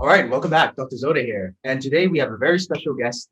All right, welcome back. Dr. Zoda here. And today we have a very special guest,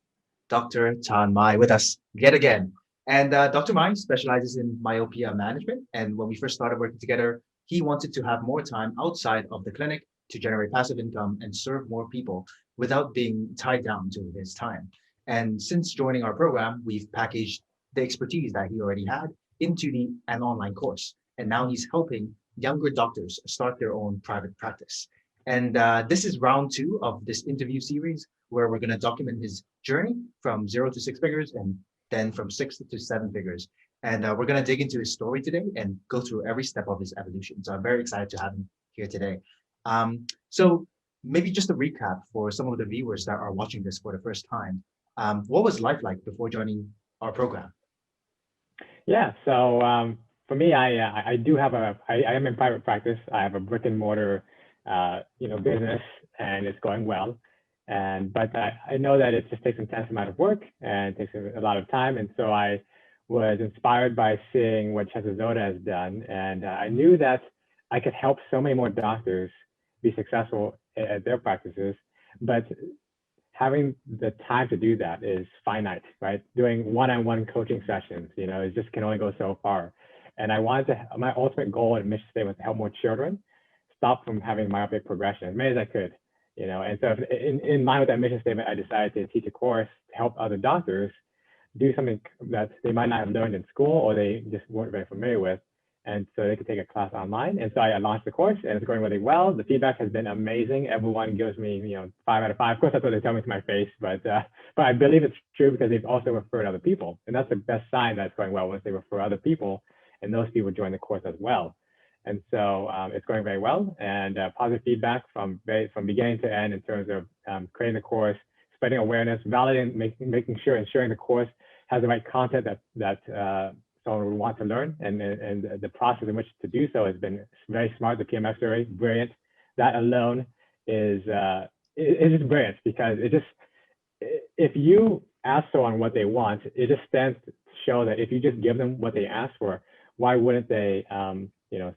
Dr. Mai, with us yet again. And Dr. Mai specializes in myopia management. And when we first started working together, he wanted to have more time outside of the clinic to generate passive income and serve more people without being tied down to his time. And since joining our program, we've packaged the expertise that he already had into an online course. And now he's helping younger doctors start their own private practice. And this is round two of this interview series where we're going to document his journey from 0 to 6 figures and then from 6 to 7 figures. And we're going to dig into his story today and go through every step of his evolution. So I'm very excited to have him here today. So maybe just a recap for some of the viewers that are watching this for the first time. What was life like before joining our program? Yeah, so for me, I do have I am in private practice. I have a brick and mortar, business, and it's going well. But I know that it just takes an intense amount of work and it takes a lot of time. And so I was inspired by seeing what Zoda has done, and I knew that I could help so many more doctors be successful at their practices. But having the time to do that is finite, right? Doing one-on-one coaching sessions, it just can only go so far. And my ultimate goal and mission statement was to help more children stop from having myopic progression as many as I could, And so in line with that mission statement, I decided to teach a course to help other doctors do something that they might not have learned in school or they just weren't very familiar with. And so they could take a class online. And so I launched the course and it's going really well. The feedback has been amazing. Everyone gives me, 5 out of 5. Of course, that's what they tell me to my face, but I believe it's true because they've also referred other people. And that's the best sign that it's going well once they refer other people and those people join the course as well. And so it's going very well, and positive feedback from beginning to end in terms of creating the course, spreading awareness, validating, ensuring the course has the right content that someone would want to learn, and the process in which to do so has been very smart. The PMS is very brilliant. That alone is just brilliant because if you ask someone what they want, it just stands to show that if you just give them what they ask for, why wouldn't they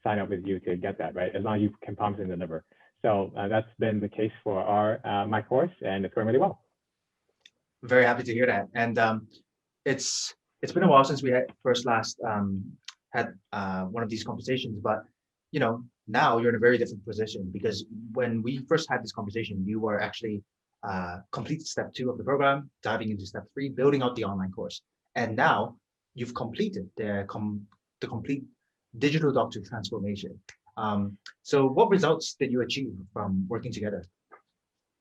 sign up with you to get that, right? As long as you can promise and deliver. So that's been the case for my course, and it's going really well. Very happy to hear that. And it's been a while since we had one of these conversations, but now you're in a very different position because when we first had this conversation, you were actually completed step 2 of the program, diving into step 3, building out the online course, and now you've completed the complete digital doctor transformation. So what results did you achieve from working together?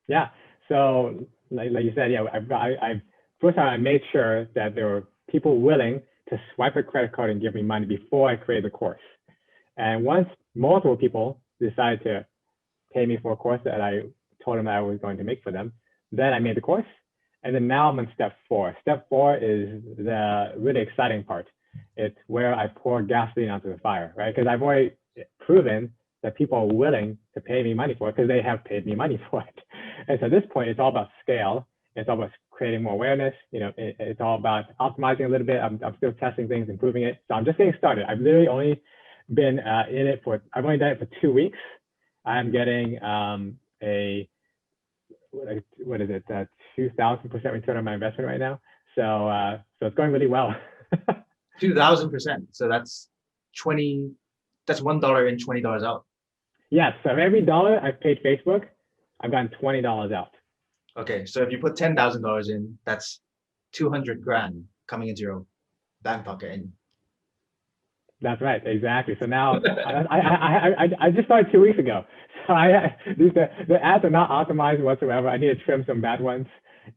Yeah. So like you said, yeah, I first time I made sure that there were people willing to swipe a credit card and give me money before I created the course. And once multiple people decided to pay me for a course that I told them that I was going to make for them, then I made the course. And then now I'm on step 4. Step 4 is the really exciting part. It's where I pour gasoline onto the fire, right? Because I've already proven that people are willing to pay me money for it because they have paid me money for it. And so at this point, it's all about scale. It's all about creating more awareness. It's all about optimizing a little bit. I'm still testing things, improving it. So I'm just getting started. I've literally only been I've only done it for 2 weeks. I'm getting what is it, 2,000% return on my investment right now. So it's going really well. 2,000%. So that's $1 in, $20 out. Yes. So every dollar I've paid Facebook, I've gotten $20 out. Okay. So if you put $10,000 in, that's 200 grand coming into your back pocket. And that's right. Exactly. So now I just started 2 weeks ago. So the ads are not optimized whatsoever. I need to trim some bad ones,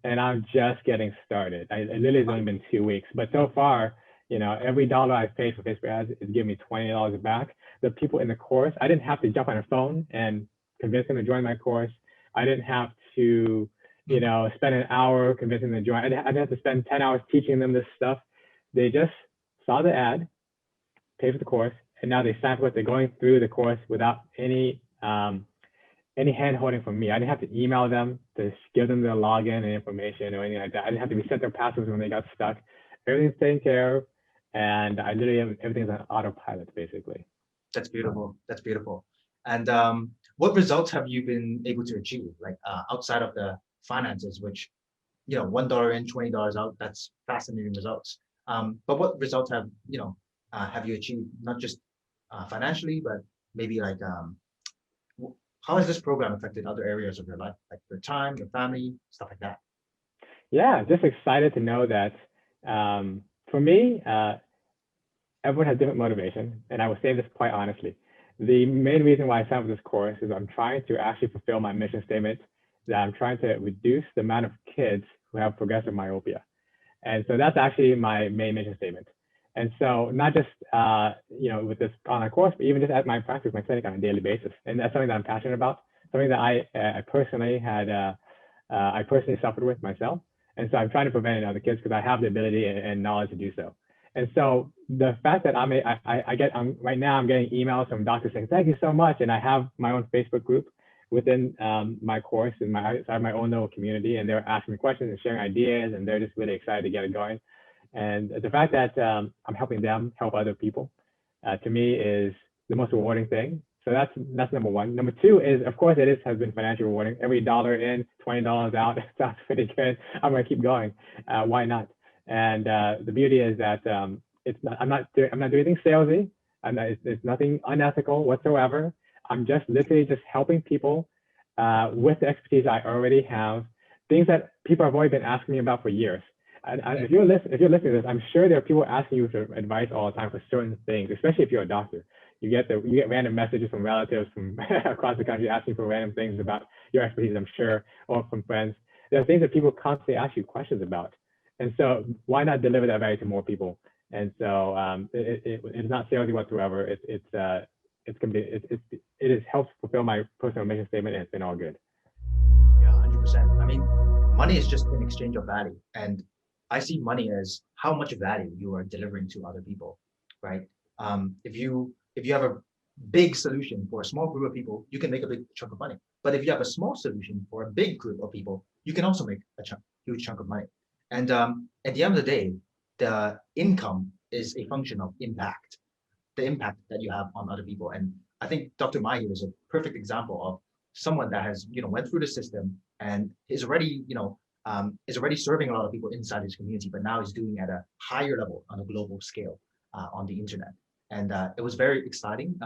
and I'm just getting started. It literally has only been 2 weeks, but so far, every dollar I've paid for Facebook ads is giving me $20 back. The people in the course, I didn't have to jump on a phone and convince them to join my course. I didn't have to, spend an hour convincing them to join. I didn't have to spend 10 hours teaching them this stuff. They just saw the ad, paid for the course, and now they sign up for it. They're going through the course without any hand holding from me. I didn't have to email them to give them their login and information or anything like that. I didn't have to reset their passwords when they got stuck. Everything's taken care of, and I literally have everything's on autopilot basically. That's beautiful. That's beautiful. And What results have you been able to achieve, like outside of the finances, which $1 in, $20 out? That's fascinating results. But what results have you achieved, not just financially, but maybe like how has this program affected other areas of your life, like your time, your family, stuff like that? Yeah, just excited to know that for me, everyone has different motivation, and I will say this quite honestly. The main reason why I signed up for this course is I'm trying to actually fulfill my mission statement that I'm trying to reduce the amount of kids who have progressive myopia. And so that's actually my main mission statement. And so not just with this online course, but even just at my practice, my clinic on a daily basis. And that's something that I'm passionate about, something that I personally had I personally suffered with myself. And so I'm trying to prevent it in other kids because I have the ability and knowledge to do so. And so the fact that right now I'm getting emails from doctors saying thank you so much, and I have my own Facebook group within my course, and I have my own little community, and they're asking me questions and sharing ideas, and they're just really excited to get it going. And the fact that I'm helping them help other people, to me, is the most rewarding thing. So that's number one. Number two is, of course, has been financially rewarding. Every dollar in, $20 out, sounds pretty good. I'm gonna keep going. Why not? And the beauty is that I'm not doing anything salesy. It's nothing unethical whatsoever. I'm just literally just helping people with the expertise I already have, things that people have already been asking me about for years. And if you're listening to this, I'm sure there are people asking you for advice all the time for certain things, especially if you're a doctor. You get random messages from relatives from across the country asking for random things about your expertise, I'm sure, or from friends. There are things that people constantly ask you questions about. And so why not deliver that value to more people? And so it's not salesy whatsoever. It has helped fulfill my personal mission statement, and it's been all good. Yeah, 100%. I mean, money is just an exchange of value. And I see money as how much value you are delivering to other people, right? If you have a big solution for a small group of people, you can make a big chunk of money. But if you have a small solution for a big group of people, you can also make a huge chunk of money. And at the end of the day, the income is a function of impact, the impact that you have on other people. And I think Dr. Mai is a perfect example of someone that has went through the system and is already serving a lot of people inside his community, but now is doing at a higher level on a global scale on the internet. And it was very exciting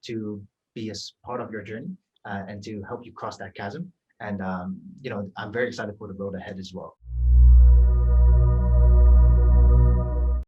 to be as part of your journey and to help you cross that chasm. And I'm very excited for the road ahead as well.